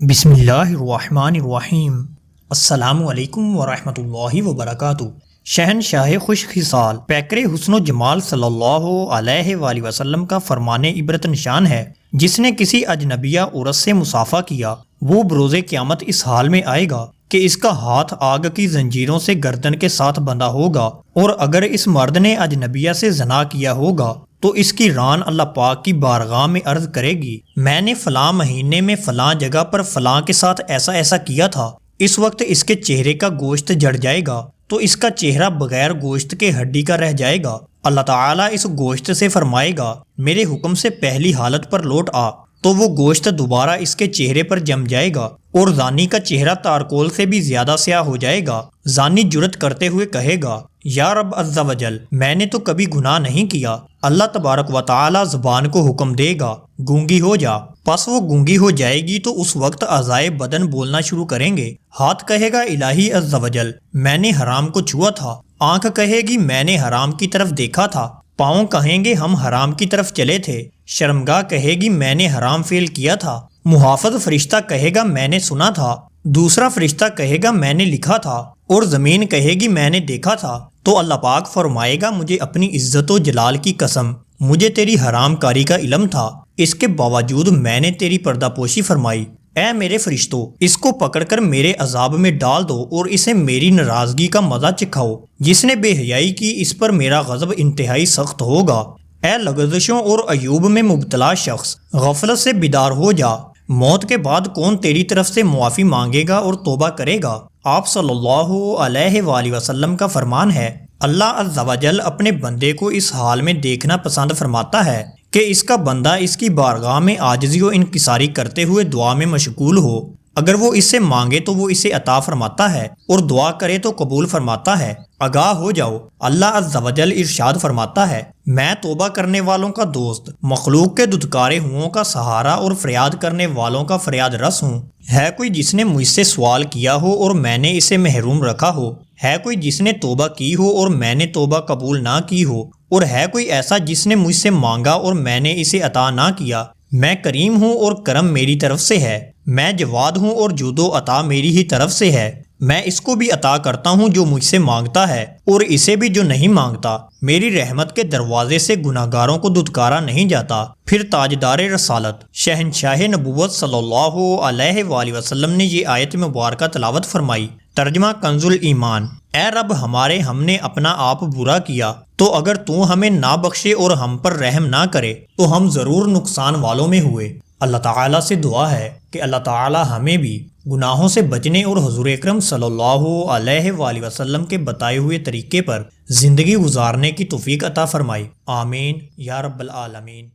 بسم اللہ الرحمن الرحیم۔ السلام علیکم ورحمۃ اللہ وبرکاتہ۔ شہنشاہ خوش خصال پیکر حسن و جمال صلی اللہ علیہ وآلہ وسلم کا فرمان عبرت نشان ہے، جس نے کسی اجنبیہ عورت سے مصافحہ کیا وہ بروز قیامت اس حال میں آئے گا کہ اس کا ہاتھ آگ کی زنجیروں سے گردن کے ساتھ بندھا ہوگا، اور اگر اس مرد نے اجنبیہ سے زنا کیا ہوگا تو اس کی ران اللہ پاک کی بارگاہ میں عرض کرے گی، میں نے فلاں مہینے میں فلاں جگہ پر فلاں کے ساتھ ایسا ایسا کیا تھا۔ اس وقت اس کے چہرے کا گوشت جڑ جائے گا تو اس کا چہرہ بغیر گوشت کے ہڈی کا رہ جائے گا۔ اللہ تعالیٰ اس گوشت سے فرمائے گا، میرے حکم سے پہلی حالت پر لوٹ آ، تو وہ گوشت دوبارہ اس کے چہرے پر جم جائے گا اور زانی کا چہرہ تارکول سے بھی زیادہ سیاہ ہو جائے گا۔ زانی جرت کرتے ہوئے کہے گا، یا رب عز و جل، میں نے تو کبھی گناہ نہیں کیا۔ اللہ تبارک و تعالی زبان کو حکم دے گا، گونگی ہو جا، پس وہ گونگی ہو جائے گی تو اس وقت اعضائے بدن بولنا شروع کریں گے۔ ہاتھ کہے گا، الہی عز و جل، میں نے حرام کو چھوا تھا۔ آنکھ کہے گی، میں نے حرام کی طرف دیکھا تھا۔ پاؤں کہیں گے، ہم حرام کی طرف چلے تھے۔ شرمگاہ کہے گی، میں نے حرام فعل کیا تھا۔ محافظ فرشتہ کہے گا، میں نے سنا تھا۔ دوسرا فرشتہ کہے گا، میں نے لکھا تھا۔ اور زمین کہے گی، میں نے دیکھا تھا۔ تو اللہ پاک فرمائے گا، مجھے اپنی عزت و جلال کی قسم، مجھے تیری حرام کاری کا علم تھا، اس کے باوجود میں نے تیری پردہ پوشی فرمائی۔ اے میرے فرشتوں، اس کو پکڑ کر میرے عذاب میں ڈال دو اور اسے میری ناراضگی کا مزہ چکھاؤ۔ جس نے بے حیائی کی، اس پر میرا غضب انتہائی سخت ہوگا۔ اے لغزشوں اور عیوب میں مبتلا شخص، غفلت سے بیدار ہو جا۔ موت کے بعد کون تیری طرف سے معافی مانگے گا اور توبہ کرے گا؟ آپ صلی اللہ علیہ وآلہ وسلم کا فرمان ہے، اللہ عز و جل اپنے بندے کو اس حال میں دیکھنا پسند فرماتا ہے کہ اس کا بندہ اس کی بارگاہ میں عاجزی و انکساری کرتے ہوئے دعا میں مشغول ہو۔ اگر وہ اس سے مانگے تو وہ اسے عطا فرماتا ہے، اور دعا کرے تو قبول فرماتا ہے۔ آگاہ ہو جاؤ، اللہ عز و جل ارشاد فرماتا ہے، میں توبہ کرنے والوں کا دوست، مخلوق کے دھتکارے ہوں کا سہارا اور فریاد کرنے والوں کا فریاد رس ہوں۔ ہے کوئی جس نے مجھ سے سوال کیا ہو اور میں نے اسے محروم رکھا ہو؟ ہے کوئی جس نے توبہ کی ہو اور میں نے توبہ قبول نہ کی ہو؟ اور ہے کوئی ایسا جس نے مجھ سے مانگا اور میں نے اسے عطا نہ کیا؟ میں کریم ہوں اور کرم میری طرف سے ہے، میں جواد ہوں اور جود و عطا میری ہی طرف سے ہے۔ میں اس کو بھی عطا کرتا ہوں جو مجھ سے مانگتا ہے، اور اسے بھی جو نہیں مانگتا۔ میری رحمت کے دروازے سے گناہگاروں کو دھتکارا نہیں جاتا۔ پھر تاجدار رسالت شہنشاہ نبوت صلی اللہ علیہ وآلہ وسلم نے یہ آیت مبارکہ تلاوت فرمائی۔ ترجمہ کنز الایمان۔ اے رب ہمارے، ہم نے اپنا آپ برا کیا، تو اگر تو ہمیں نہ بخشے اور ہم پر رحم نہ کرے تو ہم ضرور نقصان والوں میں ہوئے۔ اللہ تعالیٰ سے دعا ہے کہ اللہ تعالیٰ ہمیں بھی گناہوں سے بچنے اور حضور اکرم صلی اللہ علیہ وآلہ وسلم کے بتائے ہوئے طریقے پر زندگی گزارنے کی توفیق عطا فرمائے۔ آمین یا رب العالمین۔